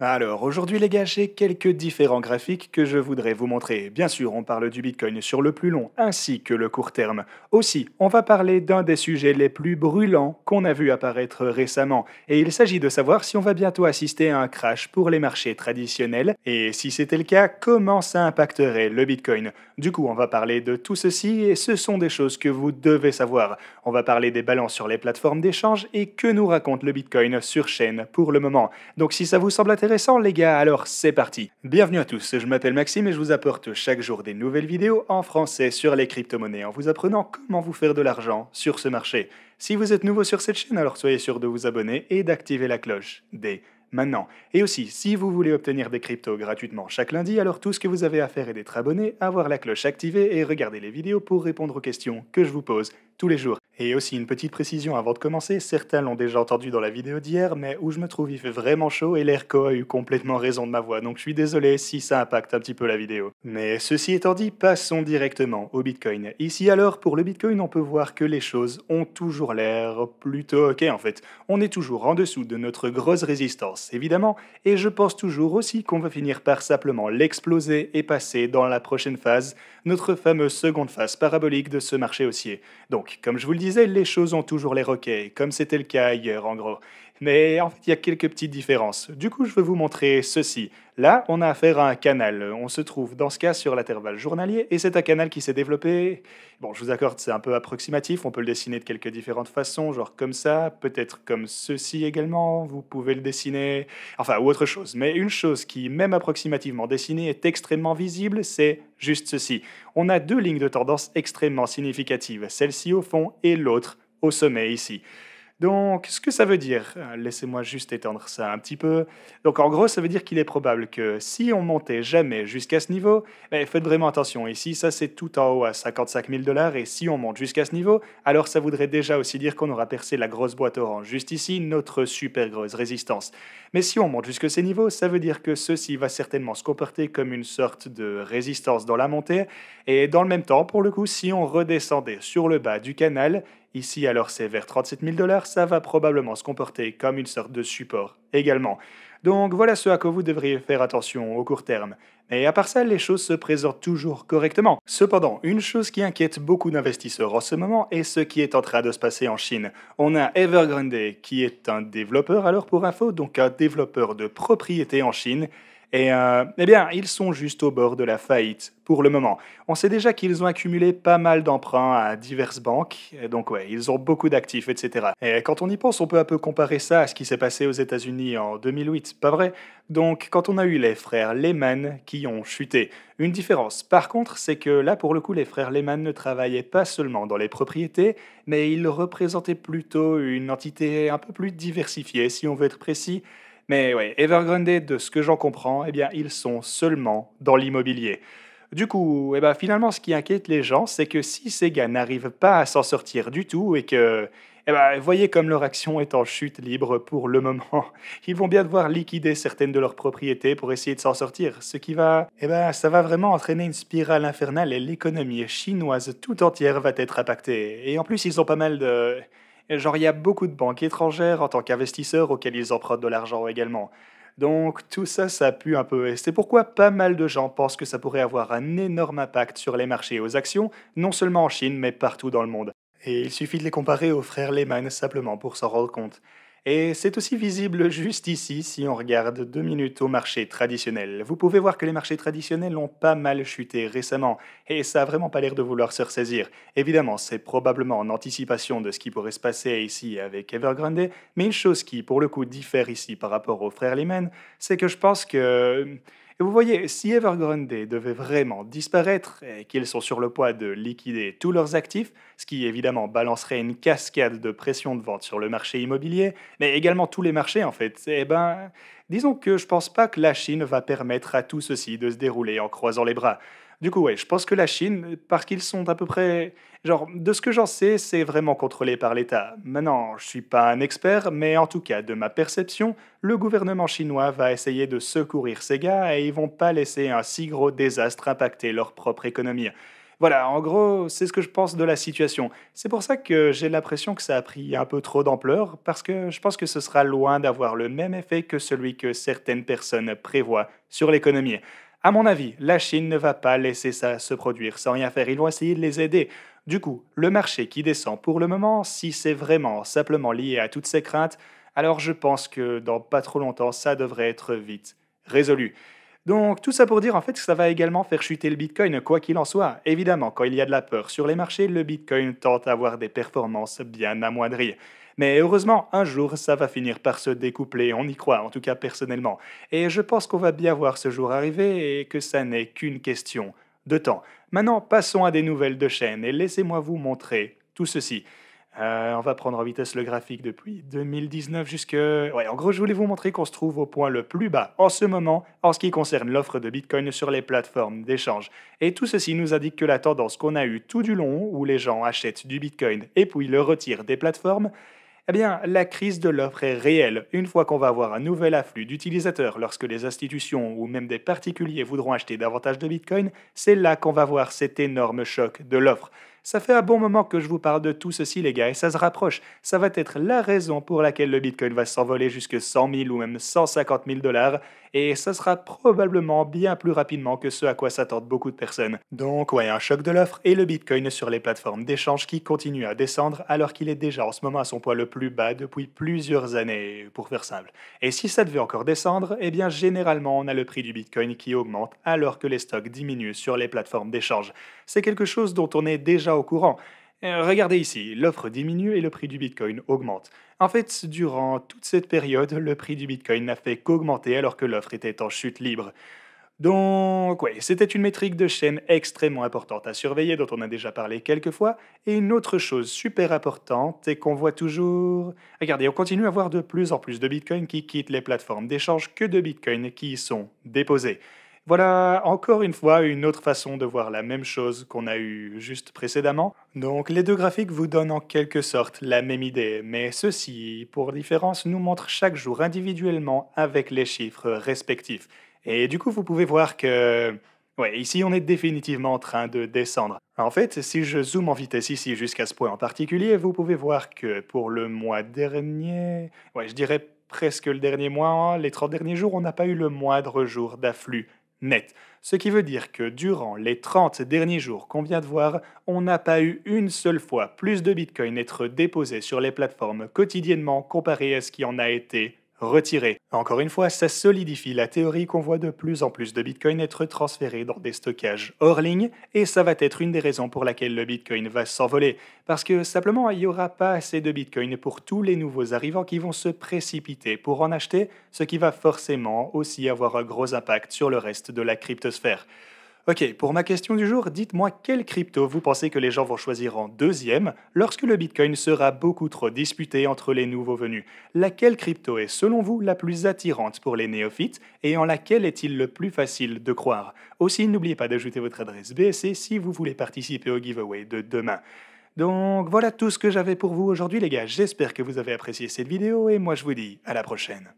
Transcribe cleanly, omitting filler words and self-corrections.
Alors, aujourd'hui les gars, j'ai quelques différents graphiques que je voudrais vous montrer. Bien sûr, on parle du Bitcoin sur le plus long ainsi que le court terme. Aussi, on va parler d'un des sujets les plus brûlants qu'on a vu apparaître récemment. Et il s'agit de savoir si on va bientôt assister à un crash pour les marchés traditionnels. Et si c'était le cas, comment ça impacterait le Bitcoin. Du coup, on va parler de tout ceci et ce sont des choses que vous devez savoir. On va parler des balances sur les plateformes d'échange et que nous raconte le Bitcoin sur chaîne pour le moment. Donc si ça vous semble intéressant les gars, alors c'est parti. Bienvenue à tous, je m'appelle Maxime et je vous apporte chaque jour des nouvelles vidéos en français sur les crypto-monnaies en vous apprenant comment vous faire de l'argent sur ce marché. Si vous êtes nouveau sur cette chaîne, alors soyez sûr de vous abonner et d'activer la cloche dès maintenant. Et aussi, si vous voulez obtenir des cryptos gratuitement chaque lundi, alors tout ce que vous avez à faire est d'être abonné, avoir la cloche activée et regarder les vidéos pour répondre aux questions que je vous pose tous les jours. Et aussi une petite précision avant de commencer, certains l'ont déjà entendu dans la vidéo d'hier, mais où je me trouve il fait vraiment chaud et l'AirCo a eu complètement raison de ma voix, donc je suis désolé si ça impacte un petit peu la vidéo. Mais ceci étant dit, passons directement au Bitcoin. Ici alors, pour le Bitcoin, on peut voir que les choses ont toujours l'air plutôt ok en fait. On est toujours en dessous de notre grosse résistance, évidemment, et je pense toujours aussi qu'on va finir par simplement l'exploser et passer dans la prochaine phase, notre fameuse seconde phase parabolique de ce marché haussier. Donc, comme je vous le disais, les choses ont toujours l'air ok, comme c'était le cas hier en gros. Mais en fait, il y a quelques petites différences. Du coup, je vais vous montrer ceci. Là, on a affaire à un canal. On se trouve dans ce cas sur l'intervalle journalier et c'est un canal qui s'est développé. Bon, je vous accorde, c'est un peu approximatif. On peut le dessiner de quelques différentes façons, genre comme ça, peut-être comme ceci également. Vous pouvez le dessiner, enfin, ou autre chose. Mais une chose qui, même approximativement dessinée, est extrêmement visible, c'est juste ceci. On a deux lignes de tendance extrêmement significatives, celle-ci au fond et l'autre au sommet ici. Donc, ce que ça veut dire, laissez-moi juste étendre ça un petit peu. Donc, en gros, ça veut dire qu'il est probable que si on montait jamais jusqu'à ce niveau, faites vraiment attention. Ici, ça c'est tout en haut à 55 000 dollars. Et si on monte jusqu'à ce niveau, alors ça voudrait déjà aussi dire qu'on aura percé la grosse boîte orange. Juste ici, notre super grosse résistance. Mais si on monte jusqu'à ces niveaux, ça veut dire que ceci va certainement se comporter comme une sorte de résistance dans la montée. Et dans le même temps, pour le coup, si on redescendait sur le bas du canal, ici, alors c'est vers 37 000 dollars, ça va probablement se comporter comme une sorte de support également. Donc voilà ce à quoi vous devriez faire attention au court terme. Mais à part ça, les choses se présentent toujours correctement. Cependant, une chose qui inquiète beaucoup d'investisseurs en ce moment est ce qui est en train de se passer en Chine. On a Evergrande qui est un développeur, alors pour info, donc un développeur de propriété en Chine, et eh bien, ils sont juste au bord de la faillite pour le moment. On sait déjà qu'ils ont accumulé pas mal d'emprunts à diverses banques, et donc ouais, ils ont beaucoup d'actifs, etc. Et quand on y pense, on peut un peu comparer ça à ce qui s'est passé aux États-Unis en 2008, pas vrai? Donc quand on a eu les frères Lehman qui ont chuté. Une différence, par contre, c'est que là, pour le coup, les frères Lehman ne travaillaient pas seulement dans les propriétés, mais ils représentaient plutôt une entité un peu plus diversifiée, si on veut être précis. Mais ouais, Evergrande, de ce que j'en comprends, eh bien, ils sont seulement dans l'immobilier. Du coup, eh ben, finalement, ce qui inquiète les gens, c'est que si ces gars n'arrivent pas à s'en sortir du tout et que, eh ben, voyez comme leur action est en chute libre pour le moment, ils vont bien devoir liquider certaines de leurs propriétés pour essayer de s'en sortir, ce qui va, eh ben, ça va vraiment entraîner une spirale infernale et l'économie chinoise tout entière va être impactée. Et en plus, ils ont pas mal de, genre, il y a beaucoup de banques étrangères en tant qu'investisseurs auxquelles ils empruntent de l'argent également. Donc tout ça, ça pue un peu. Et c'est pourquoi pas mal de gens pensent que ça pourrait avoir un énorme impact sur les marchés et aux actions, non seulement en Chine, mais partout dans le monde. Et il suffit de les comparer aux frères Lehman simplement pour s'en rendre compte. Et c'est aussi visible juste ici si on regarde 2 minutes au marché traditionnel. Vous pouvez voir que les marchés traditionnels ont pas mal chuté récemment, et ça a vraiment pas l'air de vouloir se ressaisir. Évidemment, c'est probablement en anticipation de ce qui pourrait se passer ici avec Evergrande, mais une chose qui, pour le coup, diffère ici par rapport aux frères Lehman, c'est que je pense que... Vous voyez, si Evergrande devait vraiment disparaître et qu'ils sont sur le point de liquider tous leurs actifs, ce qui évidemment balancerait une cascade de pression de vente sur le marché immobilier, mais également tous les marchés en fait, eh ben, disons que je pense pas que la Chine va permettre à tout ceci de se dérouler en croisant les bras. Du coup, ouais, je pense que la Chine, parce qu'ils sont à peu près... Genre, de ce que j'en sais, c'est vraiment contrôlé par l'État. Maintenant, je suis pas un expert, mais en tout cas, de ma perception, le gouvernement chinois va essayer de secourir ces gars et ils vont pas laisser un si gros désastre impacter leur propre économie. Voilà, en gros, c'est ce que je pense de la situation. C'est pour ça que j'ai l'impression que ça a pris un peu trop d'ampleur, parce que je pense que ce sera loin d'avoir le même effet que celui que certaines personnes prévoient sur l'économie. À mon avis, la Chine ne va pas laisser ça se produire sans rien faire. Ils vont essayer de les aider. Du coup, le marché qui descend pour le moment, si c'est vraiment simplement lié à toutes ces craintes, alors je pense que dans pas trop longtemps, ça devrait être vite résolu. Donc tout ça pour dire en fait que ça va également faire chuter le Bitcoin, quoi qu'il en soit. Évidemment, quand il y a de la peur sur les marchés, le Bitcoin tente à avoir des performances bien amoindries. Mais heureusement, un jour, ça va finir par se découpler, on y croit, en tout cas personnellement. Et je pense qu'on va bien voir ce jour arriver et que ça n'est qu'une question de temps. Maintenant, passons à des nouvelles de chaîne et laissez-moi vous montrer tout ceci. On va prendre en vitesse le graphique depuis 2019 jusque... Ouais, en gros, je voulais vous montrer qu'on se trouve au point le plus bas en ce moment en ce qui concerne l'offre de Bitcoin sur les plateformes d'échange. Et tout ceci nous indique que la tendance qu'on a eue tout du long, où les gens achètent du Bitcoin et puis le retirent des plateformes, eh bien, la crise de l'offre est réelle. Une fois qu'on va avoir un nouvel afflux d'utilisateurs, lorsque les institutions ou même des particuliers voudront acheter davantage de Bitcoin, c'est là qu'on va voir cet énorme choc de l'offre. Ça fait un bon moment que je vous parle de tout ceci, les gars, et ça se rapproche. Ça va être la raison pour laquelle le Bitcoin va s'envoler jusque 100 000 ou même 150 000 dollars, et ça sera probablement bien plus rapidement que ce à quoi s'attendent beaucoup de personnes. Donc, ouais, un choc de l'offre et le Bitcoin sur les plateformes d'échange qui continue à descendre alors qu'il est déjà en ce moment à son poids le plus bas depuis plusieurs années, pour faire simple. Et si ça devait encore descendre, eh bien généralement on a le prix du Bitcoin qui augmente alors que les stocks diminuent sur les plateformes d'échange. C'est quelque chose dont on est déjà au courant. Regardez ici, l'offre diminue et le prix du Bitcoin augmente. En fait, durant toute cette période, le prix du Bitcoin n'a fait qu'augmenter alors que l'offre était en chute libre. Donc, ouais, c'était une métrique de chaîne extrêmement importante à surveiller, dont on a déjà parlé quelques fois. Et une autre chose super importante est qu'on voit toujours... Regardez, on continue à voir de plus en plus de Bitcoin qui quittent les plateformes d'échange que de Bitcoin qui y sont déposés. Voilà encore une fois une autre façon de voir la même chose qu'on a eue juste précédemment. Donc les deux graphiques vous donnent en quelque sorte la même idée, mais ceux-ci, pour différence, nous montrent chaque jour individuellement avec les chiffres respectifs. Et du coup, vous pouvez voir que... Ouais, ici on est définitivement en train de descendre. En fait, si je zoome en vitesse ici jusqu'à ce point en particulier, vous pouvez voir que pour le mois dernier, ouais, je dirais presque le dernier mois, les 30 derniers jours, on n'a pas eu le moindre jour d'afflux net. Ce qui veut dire que durant les 30 derniers jours qu'on vient de voir, on n'a pas eu une seule fois plus de Bitcoin être déposé sur les plateformes quotidiennement comparé à ce qui en a été retiré. Encore une fois, ça solidifie la théorie qu'on voit de plus en plus de Bitcoin être transférés dans des stockages hors ligne, et ça va être une des raisons pour laquelle le Bitcoin va s'envoler. Parce que simplement, il n'y aura pas assez de Bitcoin pour tous les nouveaux arrivants qui vont se précipiter pour en acheter, ce qui va forcément aussi avoir un gros impact sur le reste de la cryptosphère. Ok, pour ma question du jour, dites-moi quelle crypto vous pensez que les gens vont choisir en deuxième lorsque le Bitcoin sera beaucoup trop disputé entre les nouveaux venus. Laquelle crypto est selon vous la plus attirante pour les néophytes et en laquelle est-il le plus facile de croire? Aussi, n'oubliez pas d'ajouter votre adresse BSC si vous voulez participer au giveaway de demain. Donc voilà tout ce que j'avais pour vous aujourd'hui les gars, j'espère que vous avez apprécié cette vidéo et moi je vous dis à la prochaine.